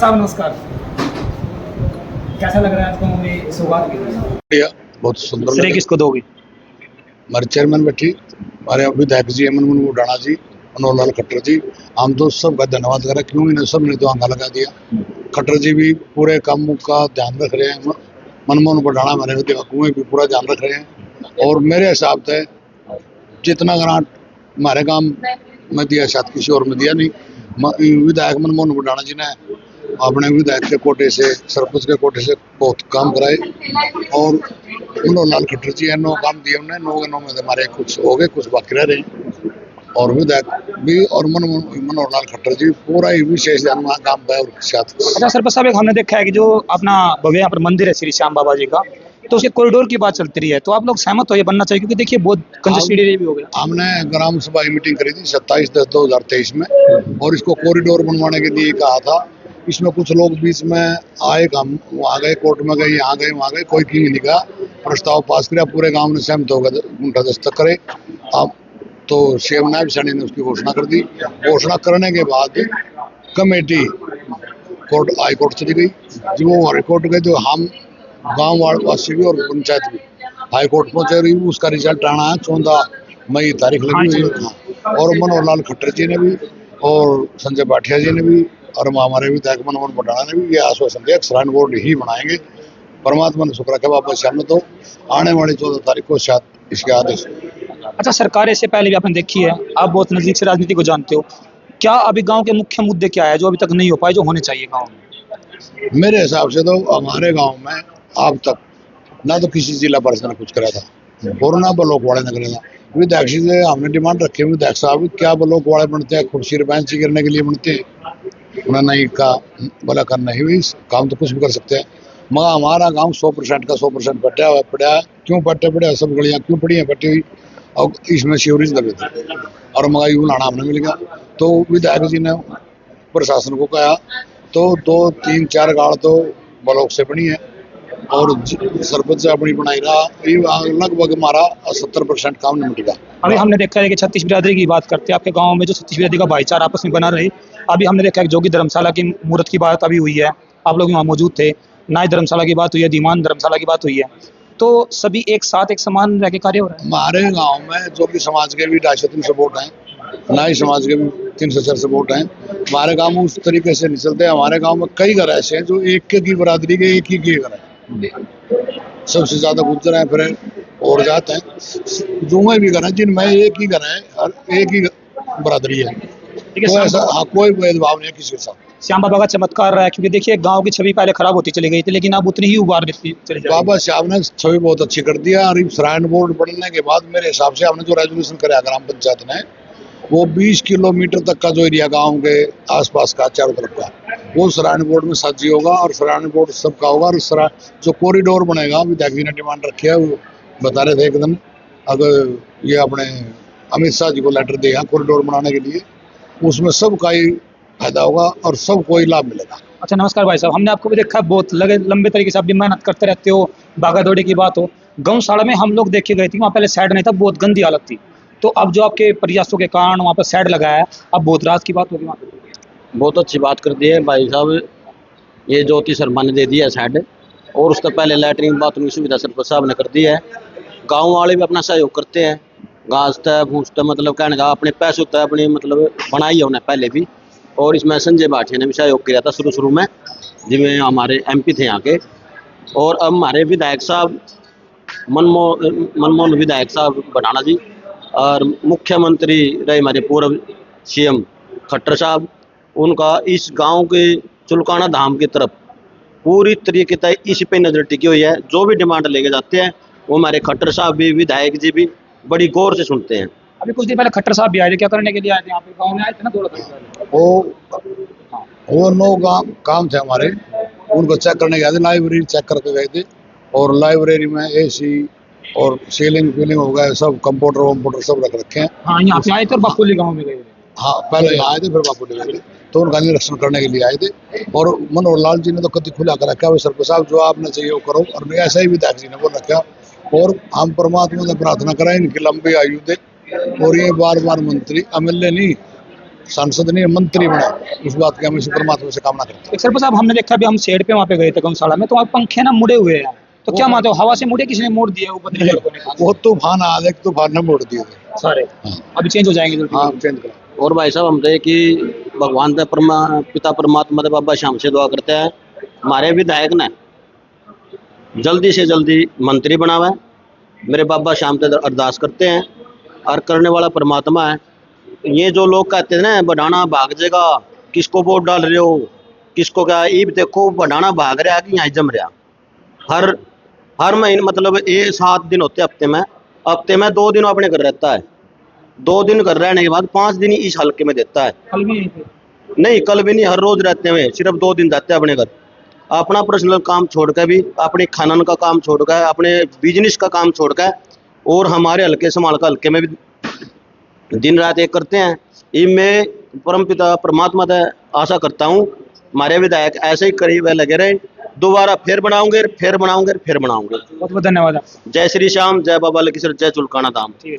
साहब नमस्कार। कैसा लग रहा है आपको हमें सौगात की तरफ? बढ़िया, बहुत सुंदर श्रेय लगा। किसको दोगे? हमारे चेयरमैन बैठी, हमारे विधायक जी अमन उडाना जी, मनोहर लाल खट्टर जी, हम तो सबका धन्यवाद करें, क्यों इन्हें सब ने तो आंगा लगा दिया। खट्टर जी भी पूरे काम का ध्यान रख रहे हैं, मनमोहन उडाना हमारे विधायक में भी पूरा ध्यान रख रहे हैं। और मेरे हिसाब से जितना ग्रांट हमारे काम में दिया शायद किसी और में दिया नहीं। विधायक मनमोहन उडाना जी ने अपने विधायक के कोटे से, सरपंच के कोटे से बहुत काम कराए। और मनोहर लाल खट्टर जी है, 9 काम दिए उन्होंने, 9 के 9 में हमारे कुछ हो गए, कुछ बाकी रह रहे। और विधायक भी और मनोहर लाल खट्टर जी पूरा ही विशेष ध्यान काम पाया और साथ। अच्छा सरपंच साहब, एक हमने देखा है कि जो अपना भव्य यहाँ पर मंदिर है श्री श्याम बाबा जी का, तो उसके कॉरिडोर की बात चलती रही है, तो आप लोग सहमत हो ये बनना चाहिए? क्योंकि देखिए बहुत कंजेस्टेड एरिया भी हो गया। हमने ग्राम सभा की मीटिंग करी थी 27/10/2023 में, और इसको कॉरिडोर बनवाने के लिए कहा था। इसमें कुछ लोग बीच में आए, हम वहाँ गए, कोर्ट में गए, यहाँ गए, वहाँ गए, कोई की नहीं कहा, प्रस्ताव पास किया, पूरे गांव ने सहमत होकर उनका दस्तक करे। अब तो सीएम नायब सैनी ने उसकी घोषणा कर दी। घोषणा करने के बाद कमेटी कोर्ट हाई कोर्ट चली गई जी, वो हाई कोर्ट गए तो हम गांव वासी भी और पंचायत भी हाई कोर्ट पहुंचे, रही उसका रिजल्ट आना है 14 मई तारीख लगी हुई है। और मनोहर लाल खट्टर जी ने भी और संजय भाटिया जी ने भी और हमारे विधायक मनमोहन उडाना ने भी ये आश्वासन दिया, श्राइन बोर्ड ही बनाएंगे। परमात्मा ने शुक्र रखा, वापस सहमत हो, आने वाली 14 तारीख को शायद इसके आदेश। अच्छा, सरकार इससे पहले भी आपने देखी है, आप बहुत नजदीक से राजनीति को जानते हो, क्या अभी गांव के मुख्य मुद्दे क्या है जो अभी तक नहीं हो पाए, जो होने चाहिए गांव में? मेरे हिसाब से तो हमारे गांव में अब तक ना तो किसी जिला परिषद ने कुछ करा था और ना ब्लॉक वाले ने करा था। विधायक जी से हमने डिमांड रखी है, विधायक साहब क्या ब्लॉक वाले बनते हैं, कुर्सी बेंच करने के लिए बनते हैं, उन्होंने नहीं का बोला करना ही हुई, काम तो कुछ भी कर सकते हैं। मगर हमारा गांव 100% का 100% पटा हुआ पड़ा है। क्यों पट्टे पड़े हैं? सब गलियां क्यों पड़ी हैं पट्टी हुई, और इसमें सीवरेज लगे थे और मगर यू लाना हमने मिल गया। तो विधायक जी ने प्रशासन को कहा, तो 2 3 4 गाड़ तो ब्लॉक से बनी है और सरपंच से अपनी बनाई रहा, लगभग हमारा 70% काम निपट गया। अभी हमने देखा है कि छत्तीस बिरादरी की बात करते हैं, आपके गांव में जो छत्तीस बिरादरी का भाईचारा आपस में बना रहे। अभी हमने देखा है कि जोगी धर्मशाला की मुहूर्त की बात अभी हुई है, आप लोग वहाँ मौजूद थे। नाई धर्मशाला की बात हुई है, धीमान धर्मशाला की बात हुई है, तो सभी एक साथ एक समान रह के कार्य हो रहा है। हमारे गांव में जोगी समाज के भी 250-300 वोट हैं, नाई समाज के भी 300-400 वोट हैं। हमारे गांव में उस तरीके से नहीं चलते। हमारे गांव में कई घर ऐसे हैं जो एक की बरादरी के एक ही घर है, सबसे ज्यादा गुजर है, फिर और जाते हैं जो में भी घर है जिनमें एक ही घर है और एक ही बरादरी है। तो ऐसा कोई भेदभाव नहीं है किसी के साथ। श्याम बाबा का चमत्कार रहा है, क्योंकि देखिए गांव की छवि पहले खराब होती चली गई थी, लेकिन अब उतनी ही उबार देती चली जा रही है। बाबा श्याम ने छवि बहुत अच्छी कर दिया। और श्राइन बोर्ड बनने के बाद मेरे हिसाब से हमने जो रेजोल्यूशन कराया ग्राम पंचायत ने, वो 20 किलोमीटर तक का जो एरिया गांव के आसपास का चारों तरफ का, वो श्राइन बोर्ड में सज्जी होगा और श्राइन बोर्ड सबका होगा। और जो कॉरिडोर बनेगा, विधायक जी ने डिमांड रखी है, वो बता रहे थे एकदम, अगर ये अपने अमित शाह जी को लेटर दिया कॉरिडोर बनाने के लिए, उसमें सबका ही फायदा होगा और सबको ही लाभ मिलेगा। अच्छा नमस्कार भाई साहब, हमने आपको भी देखा है, बहुत लंबे तरीके से आप भी मेहनत करते रहते हो, भागा दौड़ी की बात हो। गौशाला में हम लोग देखे गए थे, वहाँ पहले शेड नहीं था, बहुत गंदी हालत थी, तो अब जो आपके प्रयासों के कारण वहाँ पर शेड लगाया है, अब बहुत राज की बात होगी वहाँ पे। बहुत अच्छी बात कर दी है भाई साहब, ये ज्योति शर्मा ने दे दिया साइड, और उससे पहले लैटरिन बाथरूम की सुविधा सरपंच साहब ने कर दी है। गांव वाले भी अपना सहयोग करते हैं, घास तय भूस तय, मतलब कहने का अपने पैसों तय अपनी मतलब बनाई है उन्हें पहले भी। और इसमें संजय भाटिया ने भी सहयोग किया था शुरू में, जिसमें हमारे MP थे यहाँ के। और अब हमारे विधायक साहब मनमोहन विधायक साहब बनाना जी, और मुख्यमंत्री रहे हमारे पूर्व CM खट्टर साहब, उनका इस गांव के चुलकाना धाम की तरफ पूरी तरीके से इस पे नजर टिकी हुई है। जो भी डिमांड लेके जाते हैं वो हमारे खट्टर साहब भी, विधायक जी भी बड़ी गौर से सुनते हैं। अभी कुछ दिन पहले खट्टर साहब भी आए थे, क्या करने के लिए आए थे? यहाँ पे गाँव में आए थे ना 2 लाख। वो 9 काम थे हमारे, उनको चेक करने गए थे, लाइब्रेरी चेक करके गए थे। और लाइब्रेरी में AC और सीलिंग फीलिंग हो गया, सब कंप्यूटर वम्प्यूटर सब रख रखे हैं। हाँ, यहाँ पे आए थे और बापुली गाँव में गए थे। हाँ, पहले यहाँ आए थे, फिर बापू गए थे, तो उनका निरीक्षण करने के लिए आए थे। और मनोहर लाल जी ने तो कति खुला कर रखा, सरपंच साहब जो आपने चाहिए वो करो, और ऐसा ही विधायक जी ने बोल रखा। और हम परमात्मा से प्रार्थना करें इनकी लंबी आयु दे, और ये बार बार मंत्री MLA नहीं सांसद नहीं मंत्री बने, उस बात की हम इसी परमात्मा से कामना करते हैं। एक सरपंच साहब हमने देखा भी हम शेड पे वहाँ पे गए थे गौशाला में, तो वहाँ पंखे ना मुड़े हुए हैं, तो क्या मानते हो हवा से मुड़े, किसी ने मोड़ दिया ऊपर नीचे लोगों ने कहा? वो तूफान आ गया, तूफान ने मोड़ दिए थे। सारे अभी चेंज हो जाएंगे जल्दी। हाँ चेंज करा। और भाई साहब हम तो कि भगवान दे पिता परमात्मा दे बाबा श्याम से दुआ करते हैं हमारे विधायक ने जल्दी से जल्दी मंत्री बनावे। मेरे बाबा श्याम से अरदास करते हैं, और करने वाला परमात्मा है। ये जो लोग कहते हैं ना बढ़ाना भाग जाएगा, किसको वोट डाल रहे हो, किसको क्या, ये देखो बढ़ाना भाग रहा कि यहाँ जम रहा। हर महीने मतलब ये 7 दिन होते हैं हफ्ते में 2 दिन अपने घर रहता है, 2 दिन घर रहने के बाद 5 दिन इस हल्के में देता है। कल भी यहीं पे? नहीं कल भी नहीं, हर रोज रहते हुए सिर्फ 2 दिन रहते हैं अपने घर। अपना पर्सनल काम छोड़कर भी, अपने खनन का काम छोड़कर, अपने बिजनेस का काम छोड़कर, और हमारे हल्के समाल का हल्के में भी दिन रात एक करते हैं। ये मैं परमपिता परमात्मा से आशा करता हूँ हमारे विधायक ऐसे ही करीब लगे रहे, दोबारा फिर बनाऊंगे, फिर बनाऊंगे, फिर बनाऊंगे। बहुत बहुत धन्यवाद आपका। जय श्री श्याम, जय बाबा लखीसर, जय चुलकाना धाम। ठीक है।